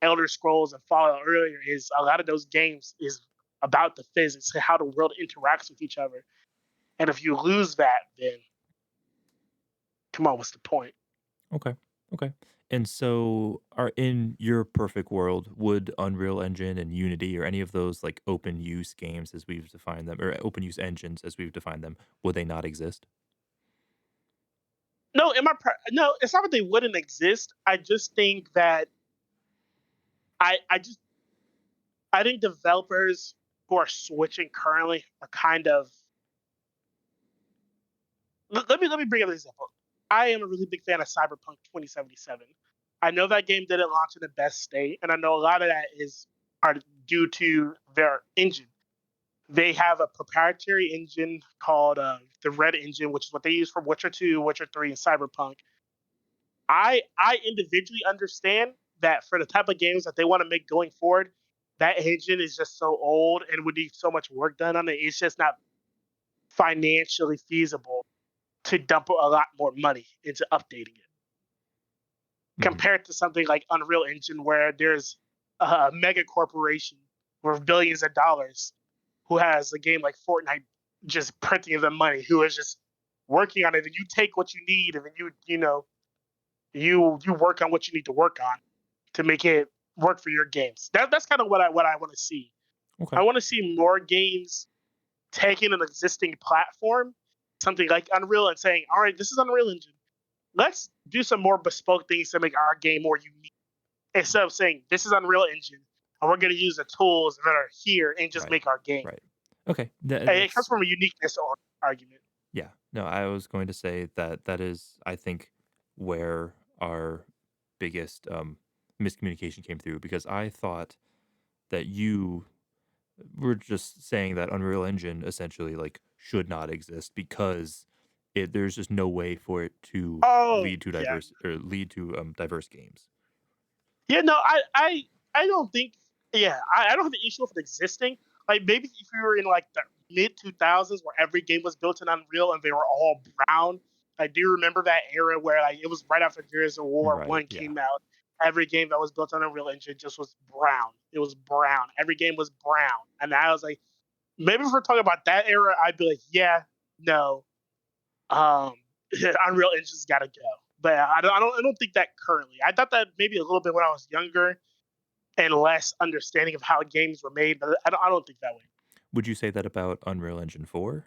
Speaker 2: Elder Scrolls and Fallout earlier, is a lot of those games is about the physics and how the world interacts with each other. And if you lose that, then come on, what's the point?
Speaker 1: Okay. Okay. And so, are in your perfect world, would Unreal Engine and Unity or any of those like open use games as we've defined them, or open use engines as we've defined them, would they not exist?
Speaker 2: No, no, it's not that they wouldn't exist. I just think that I just I think developers who are switching currently are kind of let me bring up an example. I am a really big fan of Cyberpunk 2077. I know that game didn't launch in the best state, and I know a lot of that is are due to their engine. They have a proprietary engine called the Red Engine, which is what they use for Witcher 2, Witcher 3, and Cyberpunk. I individually understand that for the type of games that they want to make going forward, that engine is just so old and would need so much work done on it. It's just not financially feasible to dump a lot more money into updating it
Speaker 1: Mhm.
Speaker 2: compared to something like Unreal Engine, where there's a mega corporation worth billions of dollars who has a game like Fortnite just printing the money, who is just working on it, and you take what you need, and then you work on what you need to work on to make it work for your games. That's kind of what I want to see.
Speaker 1: Okay.
Speaker 2: I want to see more games taking an existing platform, something like Unreal, and saying, "All right, this is Unreal Engine. Let's do some more bespoke things to make our game more unique." Instead of saying, "This is Unreal Engine, and we're going to use the tools that are here and just
Speaker 1: Right.
Speaker 2: make our game."
Speaker 1: Right. Okay.
Speaker 2: It comes
Speaker 1: That's
Speaker 2: from a uniqueness argument.
Speaker 1: yeah. No, I was going to say that that is, I think, where our biggest miscommunication came through because I thought that you were just saying that Unreal Engine essentially like should not exist because there's just no way for it to
Speaker 2: Oh
Speaker 1: lead to
Speaker 2: yeah,
Speaker 1: diverse or lead to diverse games.
Speaker 2: yeah. No, I don't think. Yeah, I don't have an issue with it existing. Like maybe if you were in like the mid 2000s where every game was built in Unreal and they were all brown. I do remember that era where like it was right after Gears of War
Speaker 1: Right.
Speaker 2: One
Speaker 1: Yeah.
Speaker 2: came out. Every game that was built on Unreal Engine just was brown. It was brown. Every game was brown, and I was like, maybe if we're talking about that era, I'd be like, yeah, no, um, Unreal Engine's got to go. But I don't think that currently. I thought that maybe a little bit when I was younger and less understanding of how games were made, but I don't think that way.
Speaker 1: Would you say that about Unreal Engine 4?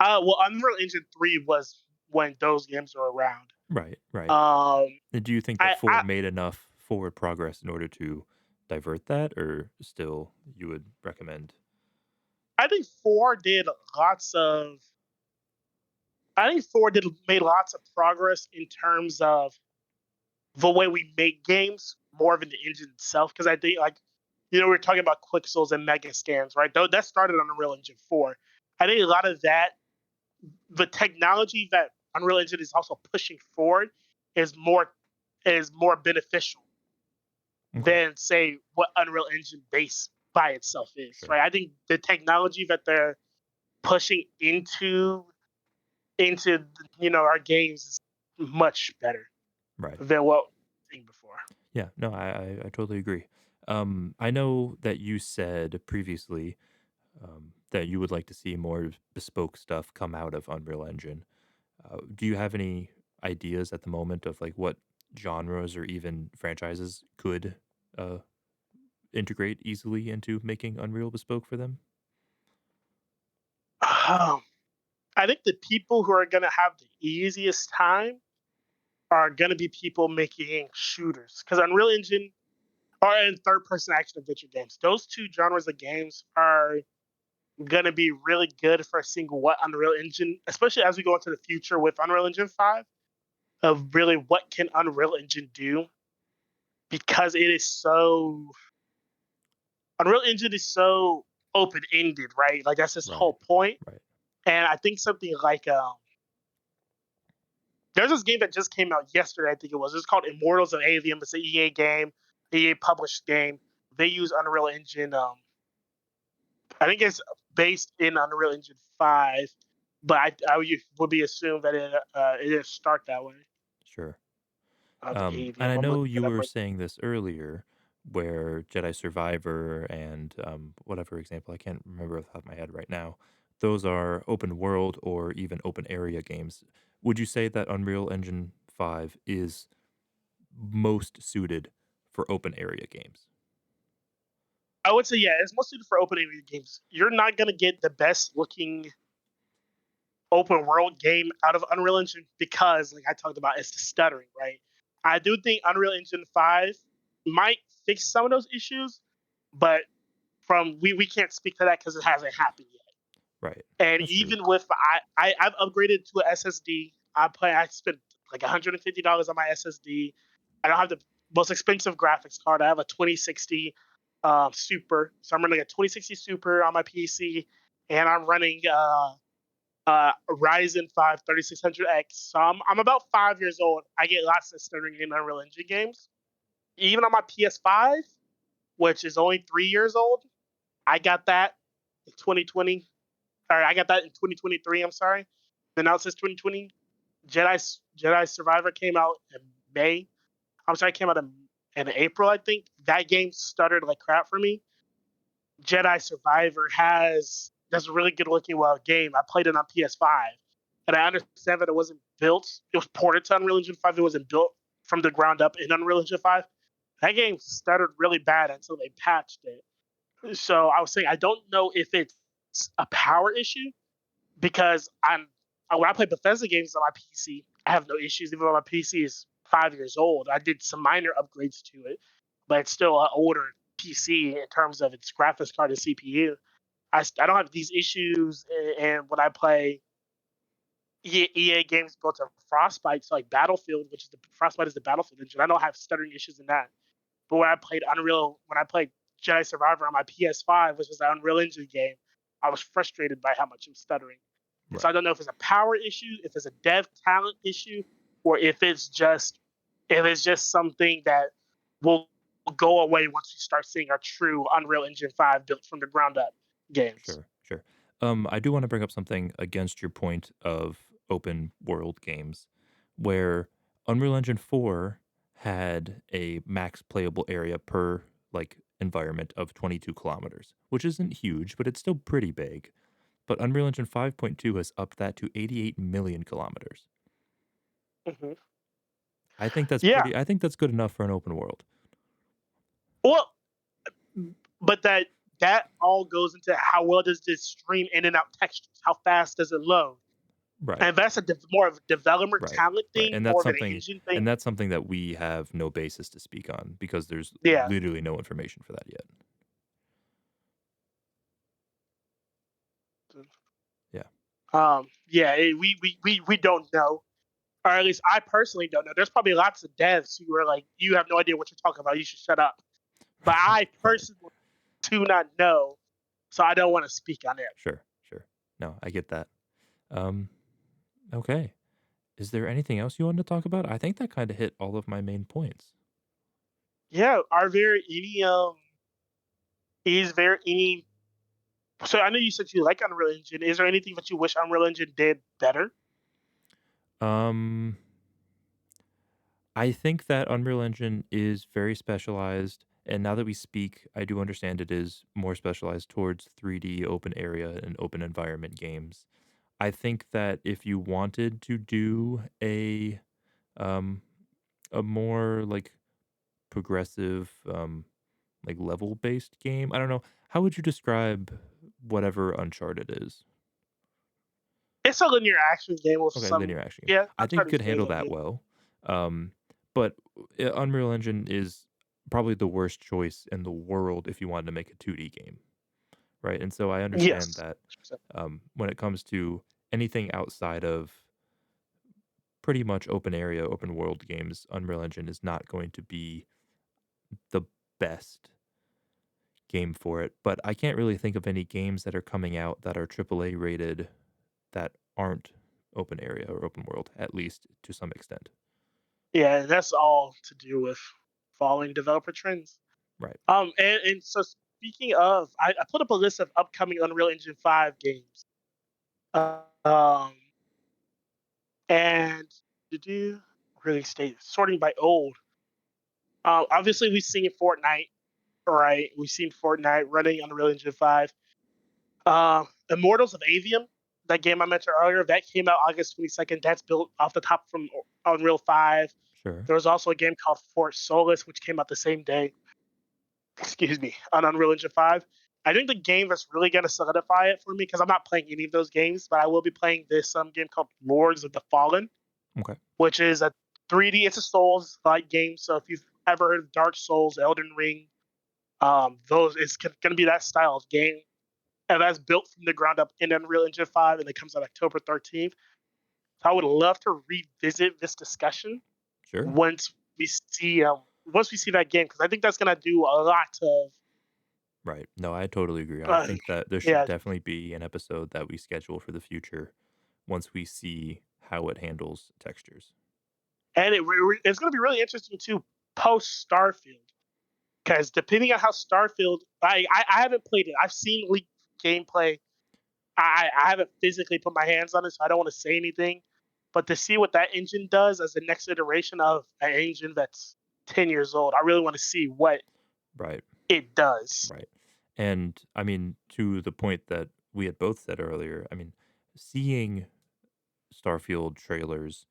Speaker 2: Well, Unreal Engine 3 was when those games were around.
Speaker 1: Right. Right.
Speaker 2: Um,
Speaker 1: Do you think that
Speaker 2: I,
Speaker 1: 4
Speaker 2: I
Speaker 1: made enough forward progress in order to divert that, or still you would recommend?
Speaker 2: I think four did lots of. I think four did made lots of progress in terms of the way we make games more than the engine itself. Because I think like we're talking about Quixels and Mega Scans, right? Though that started on Unreal Engine 4. I think a lot of that, the technology that Unreal Engine is also pushing forward, is more beneficial
Speaker 1: Okay.
Speaker 2: than say what Unreal Engine base by itself is,
Speaker 1: Sure.
Speaker 2: right? I think the technology that they're pushing into our games is much better
Speaker 1: Right.
Speaker 2: than what we've seen before.
Speaker 1: Yeah. No, I totally agree. I know that you said previously that you would like to see more bespoke stuff come out of Unreal Engine. Do you have any ideas at the moment of like what genres or even franchises could uh, integrate easily into making Unreal bespoke for them?
Speaker 2: Um, I think the people who are going to have the easiest time are going to be people making shooters because Unreal Engine or in third person action adventure games. Those two genres of games are going to be really good for seeing what Unreal Engine, especially as we go into the future with Unreal Engine 5, of really what can Unreal Engine do because it is so Unreal Engine is so open ended, right? Like that's its
Speaker 1: Right.
Speaker 2: whole point.
Speaker 1: Right.
Speaker 2: And I think something like there's this game that just came out yesterday. I think it was. It's called Immortals of Avium. It's an EA game, EA published game. They use Unreal Engine. I think it's based in Unreal Engine 5. but would be assumed that it didn't start that way.
Speaker 1: Sure. And
Speaker 2: AVM.
Speaker 1: I
Speaker 2: I'm
Speaker 1: know
Speaker 2: looking
Speaker 1: you
Speaker 2: it up
Speaker 1: were
Speaker 2: right.
Speaker 1: saying this earlier, where Jedi Survivor and whatever example I can't remember off the top of my head right now. Those are open world or even open area games. Would you say that Unreal Engine 5 is most suited for open area games?
Speaker 2: I would say yeah, it's mostly for open area games. You're not gonna get the best looking open world game out of Unreal Engine because, like I talked about, it's the stuttering, right? I do think Unreal Engine 5 might fix some of those issues, but we can't speak to that because it hasn't happened yet.
Speaker 1: Right.
Speaker 2: And
Speaker 1: That's true.
Speaker 2: even with I've upgraded to a SSD. I spent like $150 on my SSD. I don't have the most expensive graphics card. I have a 2060 Super, so I'm running a 2060 Super on my PC, and I'm running Ryzen 5 3600X. So I'm about 5 years old. I get lots of stuttering in Unreal Engine games. Even on my PS5, which is only 3 years old, I got that in 2020. Or I got that in 2023. I'm sorry. Then now it says 2020. Jedi Survivor came out in May. I'm sorry, it came out in April. I think that game stuttered like crap for me. Jedi Survivor has that's a really good looking well game. I played it on PS5, and I understand that it wasn't built. It was ported to Unreal Engine 5. It wasn't built from the ground up in Unreal Engine 5. That game stuttered really bad until they patched it. So I was saying I don't know if it's a power issue because when I play Bethesda games on my PC, I have no issues. Even though my PC is 5 years old, I did some minor upgrades to it, but it's still an older PC in terms of its graphics card and CPU. I don't have these issues, and when I play EA games built on Frostbite, so like Battlefield, which is the Frostbite is the Battlefield engine, I don't have stuttering issues in that. But when I played Jedi Survivor on my PS5, which was an Unreal Engine game, I was frustrated by how much it was stuttering. And so I
Speaker 1: Right.
Speaker 2: don't know if it's a power issue, if it's a dev talent issue, or if it's just something that will go away once we start seeing our true Unreal Engine 5 built from the ground up games.
Speaker 1: Sure, sure. I do want to bring up something against your point of open world games, where Unreal Engine 4 had a max playable area per like environment of 22 kilometers, which isn't huge, but it's still pretty big. But Unreal Engine 5.2 has upped that to 88 million kilometers.
Speaker 2: Hmm. Yeah.
Speaker 1: I think that's good enough for an open world.
Speaker 2: Well, but that all goes into how well does this stream in and out textures? How fast does it load?
Speaker 1: Right.
Speaker 2: And that's more of a developer
Speaker 1: Right,
Speaker 2: talent
Speaker 1: right,
Speaker 2: thing, more of an engine
Speaker 1: and
Speaker 2: thing.
Speaker 1: that's something that we have no basis to speak on because there's
Speaker 2: Yeah.
Speaker 1: literally no information for that yet. Yeah,
Speaker 2: Yeah. We don't know, or at least I personally don't know. There's probably lots of devs who are like, "You have no idea what you're talking about. You should shut up." But I
Speaker 1: right.
Speaker 2: personally do not know, so I don't want to speak on it.
Speaker 1: Sure, sure. No, I get that. Um, okay. Is there anything else you wanted to talk about? I think that kinda hit all of my main points.
Speaker 2: Yeah. Are there any Is there any? So I know you said you like Unreal Engine. Is there anything that you wish Unreal Engine did better?
Speaker 1: Um, I think that Unreal Engine is very specialized, and now that we speak, I do understand it is more specialized towards 3D open area and open environment games. I think that if you wanted to do um a more like progressive like level based game, I don't know, how would you describe whatever Uncharted is?
Speaker 2: It's a linear action game with
Speaker 1: Okay,
Speaker 2: some.
Speaker 1: linear action game.
Speaker 2: Yeah,
Speaker 1: I think it
Speaker 2: Uncharted is
Speaker 1: could
Speaker 2: very
Speaker 1: handle that
Speaker 2: linear.
Speaker 1: well. Um but Unreal Engine is probably the worst choice in the world if you wanted to make a 2D game, right? And so I understand
Speaker 2: Yes.
Speaker 1: that when it comes to anything outside of pretty much open area, open world games, Unreal Engine is not going to be the best game for it. But I can't really think of any games that are coming out that are AAA rated that aren't open area or open world, at least to some extent.
Speaker 2: Yeah, that's all to do with following developer trends.
Speaker 1: Right.
Speaker 2: And so speaking of, I put up a list of upcoming Unreal Engine 5 games. Um, and to do really state sorting by old. Obviously, we've seen Fortnite, right? We've seen Fortnite running Unreal Engine 5. Immortals of Avium, that game I mentioned earlier, that came out August 22nd. That's built off the top from Unreal 5.
Speaker 1: Sure.
Speaker 2: There was also a game called Fort Solis, which came out the same day, excuse me, on Unreal Engine 5. I think the game that's really going to solidify it for me, because I'm not playing any of those games, but I will be playing this game called Lords of the Fallen,
Speaker 1: Okay.
Speaker 2: which is a 3D, it's a Souls like game. So if you've ever heard of Dark Souls, Elden Ring, those it's going to be that style of game. And that's built from the ground up in Unreal Engine 5, and it comes out October 13th. So I would love to revisit this discussion
Speaker 1: Sure.
Speaker 2: once we see that game, because I think that's gonna do a lot of
Speaker 1: Right. No, I totally agree. I
Speaker 2: uh,
Speaker 1: think that there should
Speaker 2: yeah,
Speaker 1: definitely be an episode that we schedule for the future once we see how it handles textures.
Speaker 2: and it's gonna be really interesting too post Starfield, because depending on how Starfield, I haven't played it. I've seen leaked gameplay. I haven't physically put my hands on it, so I don't want to say anything. But to see what that engine does as the next iteration of an engine that's 10 years old, I really want to see what
Speaker 1: Right.
Speaker 2: it does.
Speaker 1: Right. And I mean, to the point that we had both said earlier, I mean, seeing Starfield trailers,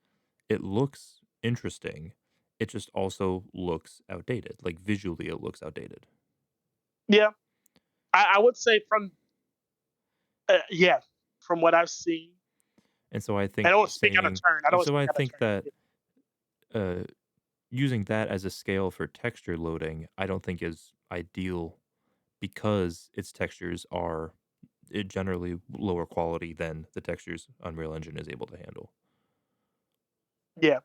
Speaker 1: it looks interesting. It just also looks outdated. Like visually, it looks outdated.
Speaker 2: Yeah, I would say yeah, from what I've seen,
Speaker 1: And so I
Speaker 2: I
Speaker 1: think
Speaker 2: don't want to speak out of
Speaker 1: saying,
Speaker 2: turn. I don't
Speaker 1: and
Speaker 2: want to
Speaker 1: so I
Speaker 2: speak out of
Speaker 1: think
Speaker 2: turn.
Speaker 1: that uh, using that as a scale for texture loading, I don't think is ideal because its textures are generally lower quality than the textures Unreal Engine is able to handle.
Speaker 2: Yeah,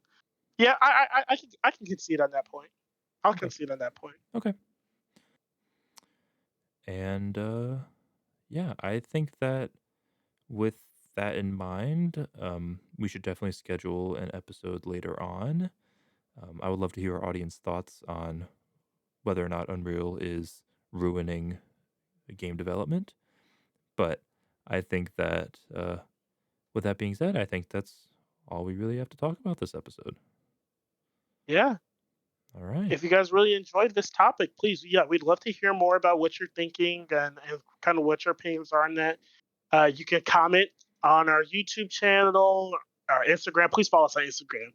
Speaker 2: yeah, I can concede on that point. I'll
Speaker 1: Okay.
Speaker 2: concede on that point.
Speaker 1: Okay. And yeah, I think that with that in mind, we should definitely schedule an episode later on. I would love to hear our audience thoughts on whether or not Unreal is ruining game development. But I think that with that being said, I think that's all we really have to talk about this episode.
Speaker 2: Yeah,
Speaker 1: All right.
Speaker 2: if you guys really enjoyed this topic, please, yeah, we'd love to hear more about what you're thinking, and kind of what your opinions are on that. You can comment on our YouTube channel, our Instagram. Please follow us on Instagram.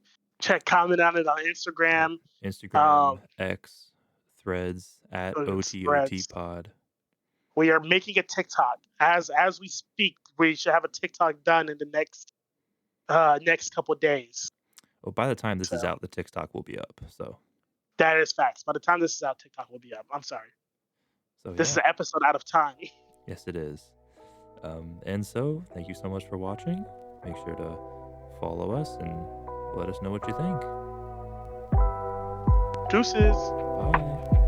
Speaker 2: Comment on it on
Speaker 1: Right.
Speaker 2: Instagram.
Speaker 1: Instagram,
Speaker 2: Um,
Speaker 1: X, Threads at OTOT
Speaker 2: Threads.
Speaker 1: Pod.
Speaker 2: We are making a TikTok as we speak. We should have a TikTok done in the next couple of days.
Speaker 1: Well, by the time this is
Speaker 2: So
Speaker 1: out, the TikTok will be up.
Speaker 2: that is facts. By the time this is out, TikTok will be up. I'm sorry.
Speaker 1: So
Speaker 2: This is
Speaker 1: yeah,
Speaker 2: an episode out of time.
Speaker 1: yes, it is. And so, thank you so much for watching. Make sure to follow us and let us know what you think.
Speaker 2: Deuces.
Speaker 1: Bye.